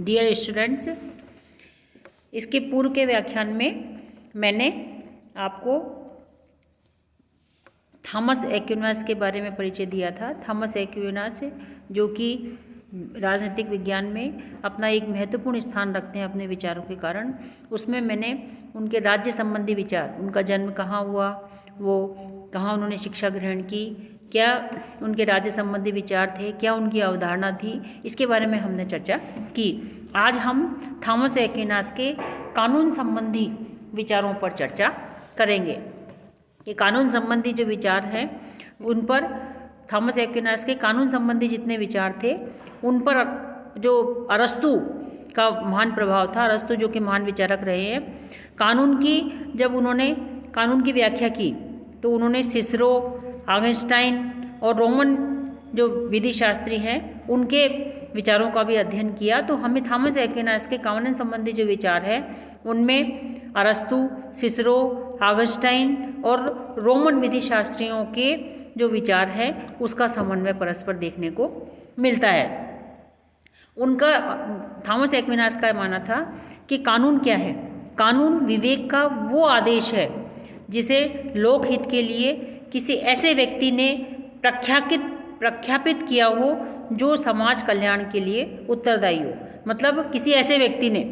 Dear students, इसके पूर्व के व्याख्यान में मैंने आपको थॉमस एक्विनास के बारे में परिचय दिया था। थॉमस एक्विनास जो कि राजनीतिक विज्ञान में अपना एक महत्वपूर्ण स्थान रखते हैं अपने विचारों के कारण। उसमें मैंने उनके राज्य संबंधी विचार, उनका जन्म कहाँ हुआ, वो कहाँ उन्होंने शिक्षा ग्रहण की, क्या उनके राज्य संबंधी विचार थे, क्या उनकी अवधारणा थी, इसके बारे में हमने चर्चा की। आज हम थॉमस एक्विनास के कानून संबंधी विचारों पर चर्चा करेंगे। ये कानून संबंधी जो विचार हैं उन पर, थॉमस एक्विनास के कानून संबंधी जितने विचार थे उन पर जो अरस्तु का महान प्रभाव था। अरस्तु जो कि महान विचारक रहे हैं, कानून की जब उन्होंने कानून की व्याख्या की तो उन्होंने सिसरो, आगस्टाइन और रोमन जो विधि शास्त्री हैं उनके विचारों का भी अध्ययन किया। तो हमें थॉमस एक्विनास के कानून संबंधी जो विचार है उनमें अरस्तु, सिसरो, आगस्टाइन और रोमन विधि शास्त्रियों के जो विचार हैं उसका समन्वय परस्पर देखने को मिलता है। उनका, थॉमस एक्विनास का मानना था कि कानून क्या है? कानून विवेक का वो आदेश है जिसे लोकहित के लिए किसी ऐसे व्यक्ति ने प्रख्यापित किया हो जो समाज कल्याण के लिए उत्तरदायी हो। मतलब किसी ऐसे व्यक्ति ने,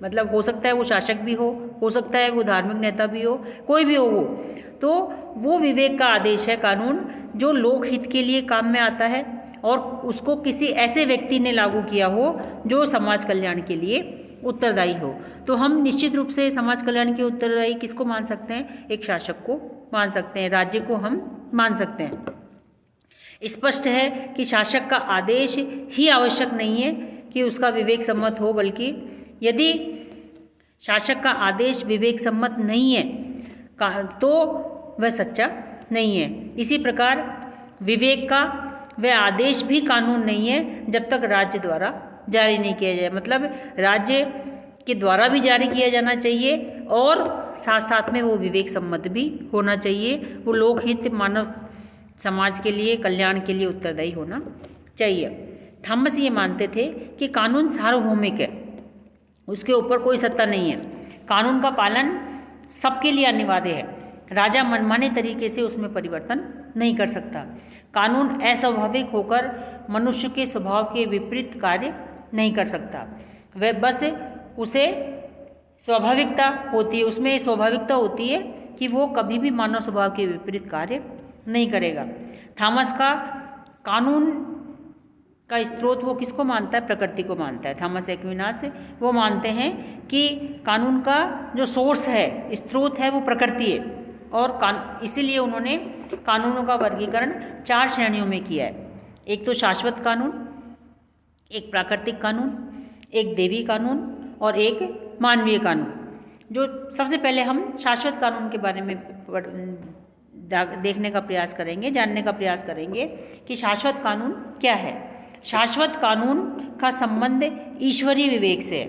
मतलब हो सकता है वो शासक भी हो सकता है वो धार्मिक नेता भी हो, कोई भी हो वो, तो वो विवेक का आदेश है कानून जो लोकहित के लिए काम में आता है और उसको किसी ऐसे व्यक्ति ने लागू किया हो जो समाज कल्याण के लिए उत्तरदायी हो। तो हम निश्चित रूप से समाज कल्याण के उत्तरदायी किसको मान सकते हैं? एक शासक को मान सकते हैं, राज्य को हम मान सकते हैं। स्पष्ट है कि शासक का आदेश ही आवश्यक नहीं है कि उसका विवेक सम्मत हो, बल्कि यदि शासक का आदेश विवेक सम्मत नहीं है तो वह सच्चा नहीं है। इसी प्रकार विवेक का वह आदेश भी कानून नहीं है जब तक राज्य द्वारा जारी नहीं किया जाए। मतलब राज्य के द्वारा भी जारी किया जाना चाहिए और साथ साथ में वो विवेक सम्मत भी होना चाहिए। वो लोकहित, मानव समाज के लिए, कल्याण के लिए उत्तरदायी होना चाहिए। थॉमस ये मानते थे कि कानून सार्वभौमिक है, उसके ऊपर कोई सत्ता नहीं है। कानून का पालन सबके लिए अनिवार्य है। राजा मनमाने तरीके से उसमें परिवर्तन नहीं कर सकता। कानून अस्वाभाविक होकर मनुष्य के स्वभाव के विपरीत कार्य नहीं कर सकता। वह बस उसे स्वाभाविकता होती है, उसमें स्वाभाविकता होती है कि वो कभी भी मानव स्वभाव के विपरीत कार्य नहीं करेगा। थॉमस का कानून का स्रोत वो किसको मानता है? प्रकृति को मानता है। थॉमस एक्विनास वो मानते हैं कि कानून का जो सोर्स है, स्रोत है, वो प्रकृति है और इसीलिए उन्होंने कानूनों का वर्गीकरण 4 श्रेणियों में किया है। एक तो शाश्वत कानून, एक प्राकृतिक कानून, एक देवी कानून और एक मानवीय कानून। जो सबसे पहले हम शाश्वत कानून के बारे में देखने का प्रयास करेंगे, जानने का प्रयास करेंगे कि शाश्वत कानून क्या है। शाश्वत कानून का संबंध ईश्वरीय विवेक से है,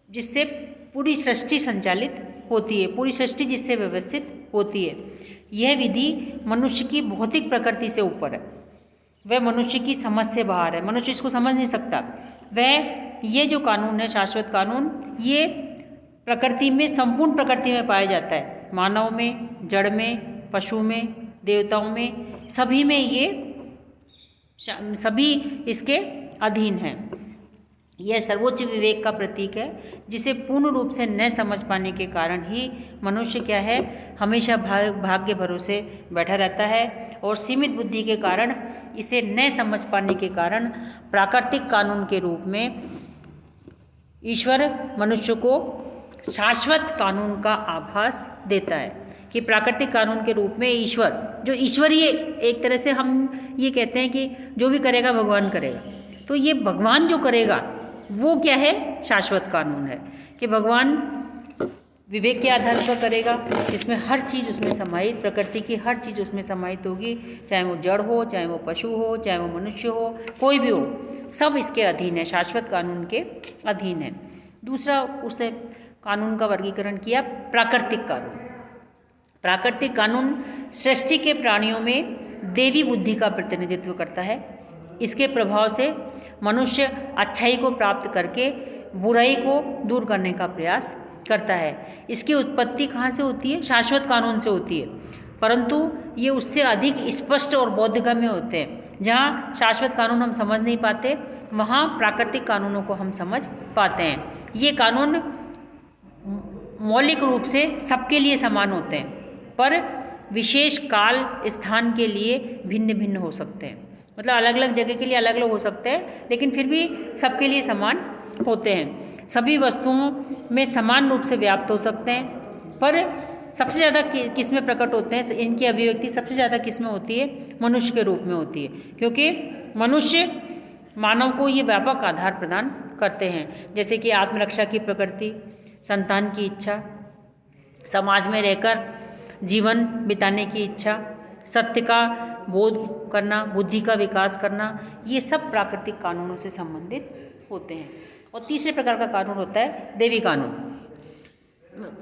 जिससे पूरी सृष्टि संचालित होती है, पूरी सृष्टि जिससे व्यवस्थित होती है। यह विधि मनुष्य की भौतिक प्रकृति से ऊपर है, वह मनुष्य की समझ से बाहर है, मनुष्य इसको समझ नहीं सकता। ये जो कानून है, शाश्वत कानून, ये प्रकृति में, संपूर्ण प्रकृति में पाया जाता है। मानव में, जड़ में, पशु में, देवताओं में, सभी में ये सभी इसके अधीन हैं। यह सर्वोच्च विवेक का प्रतीक है जिसे पूर्ण रूप से न समझ पाने के कारण ही मनुष्य क्या है, हमेशा भाग्य भरोसे बैठा रहता है और सीमित बुद्धि के कारण, इसे न समझ पाने के कारण प्राकृतिक कानून के रूप में ईश्वर मनुष्य को शाश्वत कानून का आभास देता है कि प्राकृतिक कानून के रूप में ईश्वर, जो ईश्वरीय, एक तरह से हम ये कहते हैं कि जो भी करेगा भगवान करेगा, तो ये भगवान जो करेगा वो क्या है? शाश्वत कानून है कि भगवान विवेक के आधार पर करेगा, जिसमें हर चीज़ उसमें समाहित, प्रकृति की हर चीज़ उसमें समाहित होगी, चाहे वो जड़ हो, चाहे वो पशु हो, चाहे वो मनुष्य हो, कोई भी हो, सब इसके अधीन है, शाश्वत कानून के अधीन है। दूसरा, उसने कानून का वर्गीकरण किया प्राकृतिक कानून। प्राकृतिक कानून सृष्टि के प्राणियों में देवी बुद्धि का प्रतिनिधित्व करता है। इसके प्रभाव से मनुष्य अच्छाई को प्राप्त करके बुराई को दूर करने का प्रयास करता है। इसकी उत्पत्ति कहाँ से होती है? शाश्वत कानून से होती है, परंतु ये उससे अधिक स्पष्ट और बोधगम्य होते हैं। जहाँ शाश्वत कानून हम समझ नहीं पाते, वहाँ प्राकृतिक कानूनों को हम समझ पाते हैं। ये कानून मौलिक रूप से सबके लिए समान होते हैं, पर विशेष काल स्थान के लिए भिन्न भिन्न हो सकते हैं। मतलब अलग अलग जगह के लिए अलग अलग हो सकते हैं, लेकिन फिर भी सबके लिए समान होते हैं। सभी वस्तुओं में समान रूप से व्याप्त हो सकते हैं, पर सबसे ज़्यादा किस में प्रकट होते हैं? इनकी अभिव्यक्ति सबसे ज़्यादा किस में होती है? मनुष्य के रूप में होती है, क्योंकि मनुष्य मानव को ये व्यापक आधार प्रदान करते हैं, जैसे कि आत्मरक्षा की प्रकृति, संतान की इच्छा, समाज में रहकर जीवन बिताने की इच्छा, सत्य का बोध करना, बुद्धि का विकास करना, ये सब प्राकृतिक कानूनों से संबंधित होते हैं। और तीसरे प्रकार का कानून होता है दैवी कानून।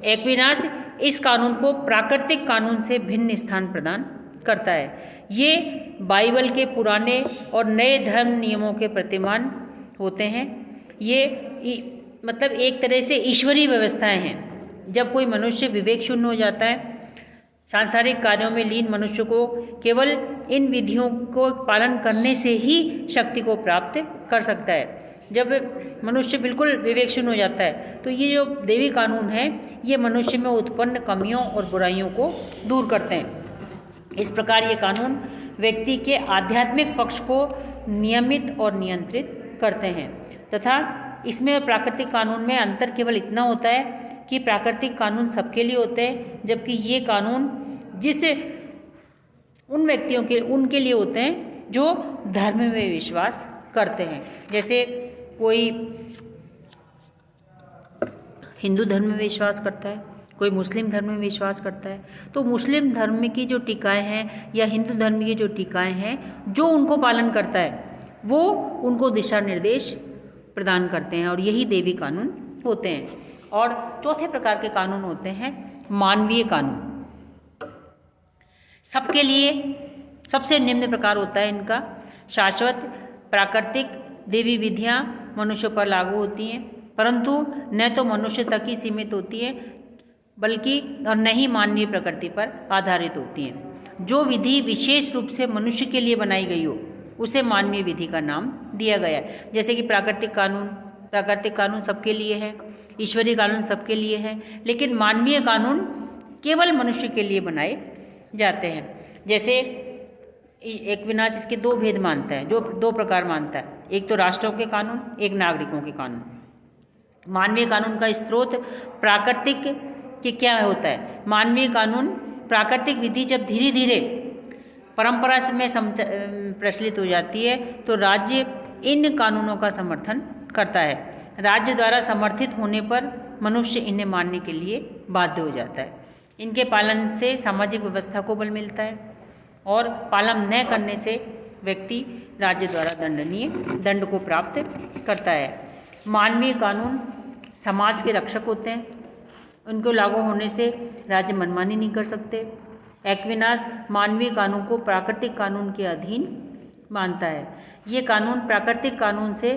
एक्विनास इस कानून को प्राकृतिक कानून से भिन्न स्थान प्रदान करता है। ये बाइबल के पुराने और नए धर्म नियमों के प्रतिमान होते हैं। ये मतलब एक तरह से ईश्वरीय व्यवस्थाएं हैं। जब कोई मनुष्य विवेक शून्य हो जाता है, सांसारिक कार्यों में लीन मनुष्य को केवल इन विधियों को पालन करने से ही शक्ति को प्राप्त कर सकता है। जब मनुष्य बिल्कुल विवेक शून्य हो जाता है, तो ये जो दैवी कानून है, ये मनुष्य में उत्पन्न कमियों और बुराइयों को दूर करते हैं। इस प्रकार ये कानून व्यक्ति के आध्यात्मिक पक्ष को नियमित और नियंत्रित करते हैं। तथा इसमें प्राकृतिक कानून में अंतर केवल इतना होता है कि प्राकृतिक कानून सबके लिए होते हैं, जबकि ये कानून जिस उन व्यक्तियों के उनके लिए होते हैं जो धर्म में विश्वास करते हैं। जैसे कोई हिंदू धर्म में विश्वास करता है, कोई मुस्लिम धर्म में विश्वास करता है, तो मुस्लिम धर्म की जो टीकाएं हैं या हिंदू धर्म की जो टीकाएं हैं, जो उनको पालन करता है वो उनको दिशा निर्देश प्रदान करते हैं, और यही दैवी कानून होते हैं। और चौथे प्रकार के कानून होते हैं मानवीय कानून। सबके लिए सबसे निम्न प्रकार होता है इनका शाश्वत प्राकृतिक दैवी विधियाँ मनुष्य पर लागू होती हैं, परंतु न तो मनुष्य तक ही सीमित होती है, बल्कि और न ही मानवीय प्रकृति पर आधारित होती हैं। जो विधि विशेष रूप से मनुष्य के लिए बनाई गई हो, उसे मानवीय विधि का नाम दिया गया है। जैसे कि प्राकृतिक कानून सबके लिए है, ईश्वरीय कानून सबके लिए हैं, लेकिन मानवीय कानून केवल मनुष्य के लिए बनाए जाते हैं। जैसे एक्विनास इसके दो भेद मानता है, जो दो प्रकार मानता है, एक तो राष्ट्रों के कानून, एक नागरिकों के कानून। मानवीय कानून का स्रोत प्राकृतिक के क्या होता है? मानवीय कानून प्राकृतिक विधि जब धीरे धीरे परंपरा में प्रचलित हो जाती है, तो राज्य इन कानूनों का समर्थन करता है। राज्य द्वारा समर्थित होने पर मनुष्य इन्हें मानने के लिए बाध्य हो जाता है। इनके पालन से सामाजिक व्यवस्था को बल मिलता है, और पालन न करने से व्यक्ति राज्य द्वारा दंड को प्राप्त करता है। मानवीय कानून समाज के रक्षक होते हैं, उनको लागू होने से राज्य मनमानी नहीं कर सकते। एक्विनास मानवीय कानून को प्राकृतिक कानून के अधीन मानता है। ये कानून प्राकृतिक कानून से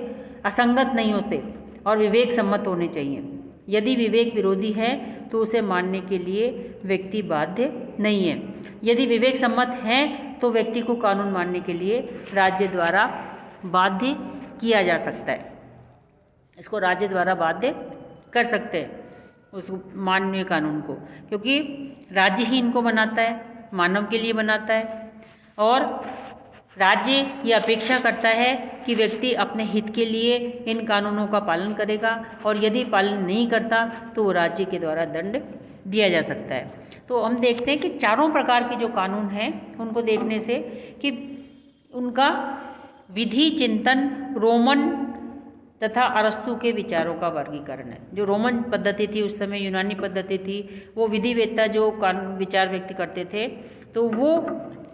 असंगत नहीं होते और विवेक सम्मत होने चाहिए। यदि विवेक विरोधी है तो उसे मानने के लिए व्यक्ति बाध्य नहीं है। यदि विवेक सम्मत है तो व्यक्ति को कानून मानने के लिए राज्य द्वारा बाध्य किया जा सकता है। इसको राज्य द्वारा बाध्य कर सकते हैं उस मानवीय कानून को, क्योंकि राज्य ही इनको बनाता है, मानव के लिए बनाता है, और राज्य ये अपेक्षा करता है कि व्यक्ति अपने हित के लिए इन कानूनों का पालन करेगा, और यदि पालन नहीं करता तो वो राज्य के द्वारा दंड दिया जा सकता है। तो हम देखते हैं कि चारों प्रकार के जो कानून हैं उनको देखने से कि उनका विधि चिंतन रोमन तथा अरस्तु के विचारों का वर्गीकरण है। जो रोमन पद्धति थी उस समय, यूनानी पद्धति थी, वो विधिवेत्ता जो कानून विचार व्यक्त करते थे, तो वो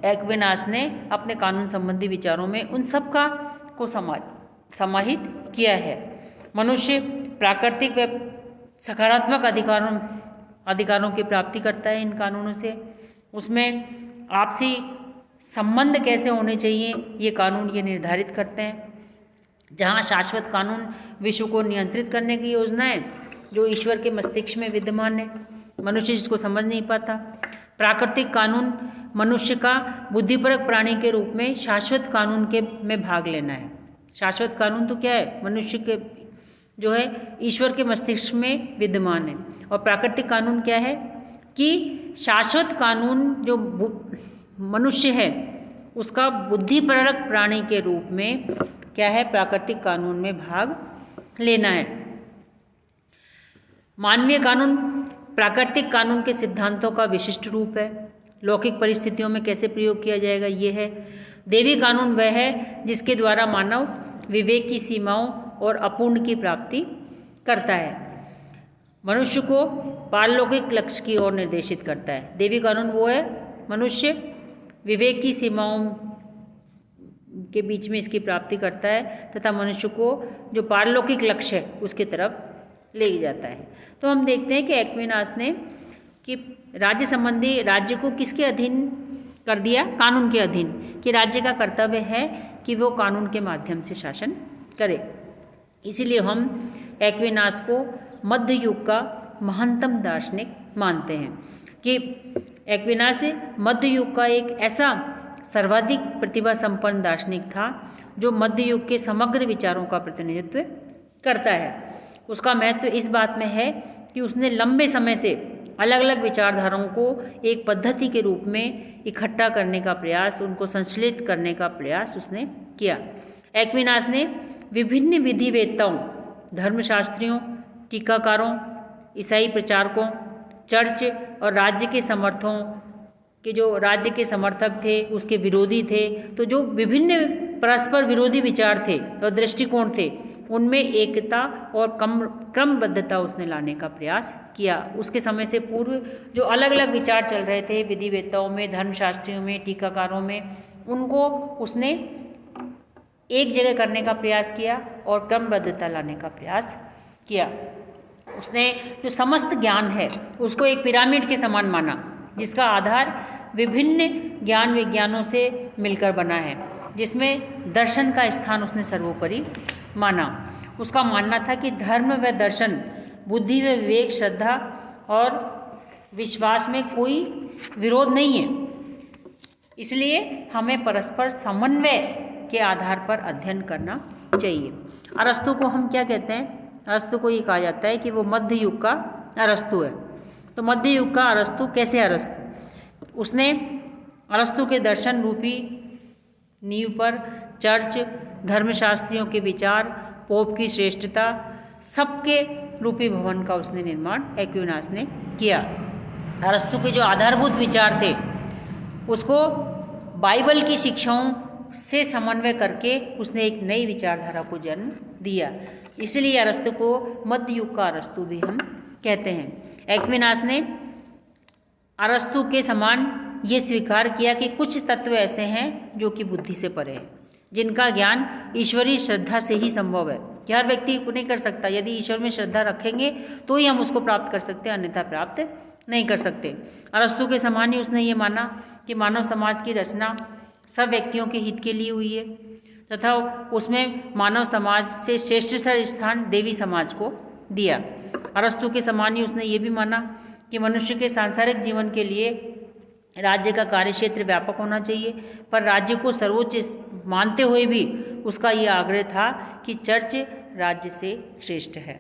एक्विनास ने अपने कानून संबंधी विचारों में उन सब का को समाहित किया है। मनुष्य प्राकृतिक व सकारात्मक अधिकारों की प्राप्ति करता है इन कानूनों से। उसमें आपसी संबंध कैसे होने चाहिए ये कानून ये निर्धारित करते हैं। जहाँ शाश्वत कानून विश्व को नियंत्रित करने की योजनाएं जो ईश्वर के मस्तिष्क में विद्यमान है, मनुष्य जिसको समझ नहीं पाता। प्राकृतिक कानून मनुष्य का बुद्धिपरक प्राणी के रूप में शाश्वत कानून के में भाग लेना है। शाश्वत कानून तो क्या है, मनुष्य के जो है ईश्वर के मस्तिष्क में विद्यमान है। और प्राकृतिक कानून क्या है कि शाश्वत कानून जो मनुष्य है उसका बुद्धिपरक प्राणी के रूप में क्या है, प्राकृतिक कानून में भाग लेना है। मानवीय कानून प्राकृतिक कानून के सिद्धांतों का विशिष्ट रूप है। लौकिक परिस्थितियों में कैसे प्रयोग किया जाएगा ये है। देवी कानून वह है जिसके द्वारा मानव विवेक की सीमाओं और अपूर्ण की प्राप्ति करता है, मनुष्य को पारलौकिक लक्ष्य की ओर निर्देशित करता है। देवी कानून वो है मनुष्य विवेक की सीमाओं के बीच में इसकी प्राप्ति करता है तथा मनुष्य को जो पारलौकिक लक्ष्य है उसकी तरफ ले जाता है। तो हम देखते हैं कि एक्विनास ने कि राज्य संबंधी राज्य को किसके अधीन कर दिया, कानून के अधीन, कि राज्य का कर्तव्य है कि वो कानून के माध्यम से शासन करे। इसीलिए हम एक्विनास को मध्य युग का महानतम दार्शनिक मानते हैं कि एक्विनास मध्य युग का एक ऐसा सर्वाधिक प्रतिभा संपन्न दार्शनिक था जो मध्य युग के समग्र विचारों का प्रतिनिधित्व करता है। उसका महत्व इस बात में है कि उसने लंबे समय से अलग अलग विचारधाराओं को एक पद्धति के रूप में इकट्ठा करने का प्रयास, उनको संश्लेषित करने का प्रयास उसने किया। एक्विनास ने विभिन्न विधिवेत्ताओं, धर्मशास्त्रियों, टीकाकारों, ईसाई प्रचारकों, चर्च और राज्य के समर्थकों के जो राज्य के समर्थक थे उसके विरोधी थे, तो जो विभिन्न परस्पर विरोधी विचार थे और दृष्टिकोण थे उनमें एकता और क्रमबद्धता उसने लाने का प्रयास किया। उसके समय से पूर्व जो अलग अलग विचार चल रहे थे विधिवेत्ताओं में, धर्मशास्त्रियों में, टीकाकारों में, उनको उसने एक जगह करने का प्रयास किया और क्रमबद्धता लाने का प्रयास किया। उसने जो समस्त ज्ञान है उसको एक पिरामिड के समान माना जिसका आधार विभिन्न ज्ञान विज्ञानों से मिलकर बना है, जिसमें दर्शन का स्थान उसने सर्वोपरि माना। उसका मानना था कि धर्म व दर्शन, बुद्धि व विवेक, श्रद्धा और विश्वास में कोई विरोध नहीं है, इसलिए हमें परस्पर समन्वय के आधार पर अध्ययन करना चाहिए। अरस्तु को हम क्या कहते हैं? अरस्तु को ये कहा जाता है कि वो मध्य युग का अरस्तु है। तो मध्य युग का अरस्तु कैसे अरस्तु? उसने अरस्तु के दर्शन रूपी नींव पर चर्च, धर्मशास्त्रियों के विचार, पोप की श्रेष्ठता, सबके रूपी भवन का उसने निर्माण एक्विनास ने किया। अरस्तु के जो आधारभूत विचार थे उसको बाइबल की शिक्षाओं से समन्वय करके उसने एक नई विचारधारा को जन्म दिया। इसलिए अरस्तु को मध्य युग का अरस्तु भी हम कहते हैं। एक्विनास ने अरस्तु के समान ये स्वीकार किया कि कुछ तत्व ऐसे हैं जो कि बुद्धि से परे हैं, जिनका ज्ञान ईश्वरीय श्रद्धा से ही संभव है, कि हर व्यक्ति नहीं कर सकता। यदि ईश्वर में श्रद्धा रखेंगे तो ही हम उसको प्राप्त कर सकते हैं, अन्यथा प्राप्त नहीं कर सकते। अरस्तु के समान ही उसने ये माना कि मानव समाज की रचना सब व्यक्तियों के हित के लिए हुई है तथा उसमें मानव समाज से श्रेष्ठतर स्थान देवी समाज को दिया। अरस्तु के समान ही उसने ये भी माना कि मनुष्य के सांसारिक जीवन के लिए राज्य का कार्यक्षेत्र व्यापक होना चाहिए, पर राज्य को सर्वोच्च मानते हुए भी उसका ये आग्रह था कि चर्च राज्य से श्रेष्ठ है।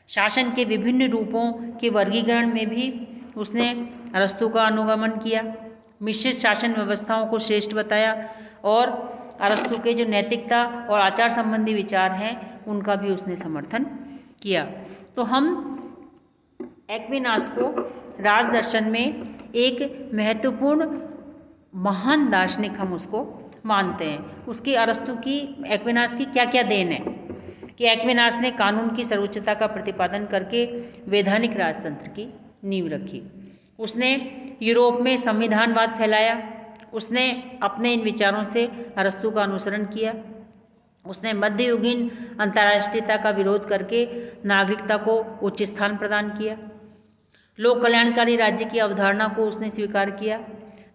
शासन के विभिन्न रूपों के वर्गीकरण में भी उसने अरस्तु का अनुगमन किया, मिश्रित शासन व्यवस्थाओं को श्रेष्ठ बताया और अरस्तु के जो नैतिकता और आचार संबंधी विचार हैं उनका भी उसने समर्थन किया। तो हम एक्विनास को राजदर्शन में एक महत्वपूर्ण महान दार्शनिक हम उसको मानते हैं। उसकी अरस्तु की, एक्विनास की क्या क्या देन है कि एक्विनास ने कानून की सर्वोच्चता का प्रतिपादन करके वैधानिक राजतंत्र की नींव रखी। उसने यूरोप में संविधानवाद फैलाया। उसने अपने इन विचारों से अरस्तु का अनुसरण किया। उसने मध्ययुगीन अंतर्राष्ट्रीयता का विरोध करके नागरिकता को उच्च स्थान प्रदान किया। लोक कल्याणकारी राज्य की अवधारणा को उसने स्वीकार किया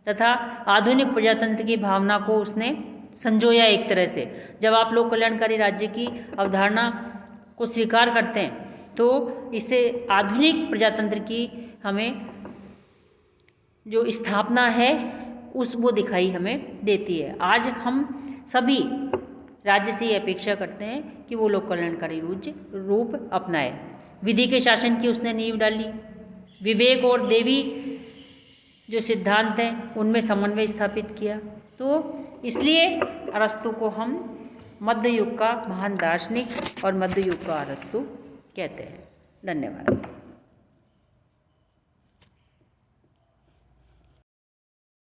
तथा आधुनिक प्रजातंत्र की भावना को उसने संजोया एक तरह से। जब आप लोक कल्याणकारी राज्य की अवधारणा को स्वीकार करते हैं तो इससे आधुनिक प्रजातंत्र की हमें जो स्थापना है उस वो दिखाई हमें देती है। आज हम सभी राज्य से ये अपेक्षा करते हैं कि वो लोक कल्याणकारी रूप अपनाए। विधि के शासन की उसने नींव डाली, विवेक और देवी जो सिद्धांत हैं उनमें समन्वय स्थापित किया। तो इसलिए अरस्तु को हम मध्य युग का महान दार्शनिक और मध्य युग का अरस्तु कहते हैं। धन्यवाद।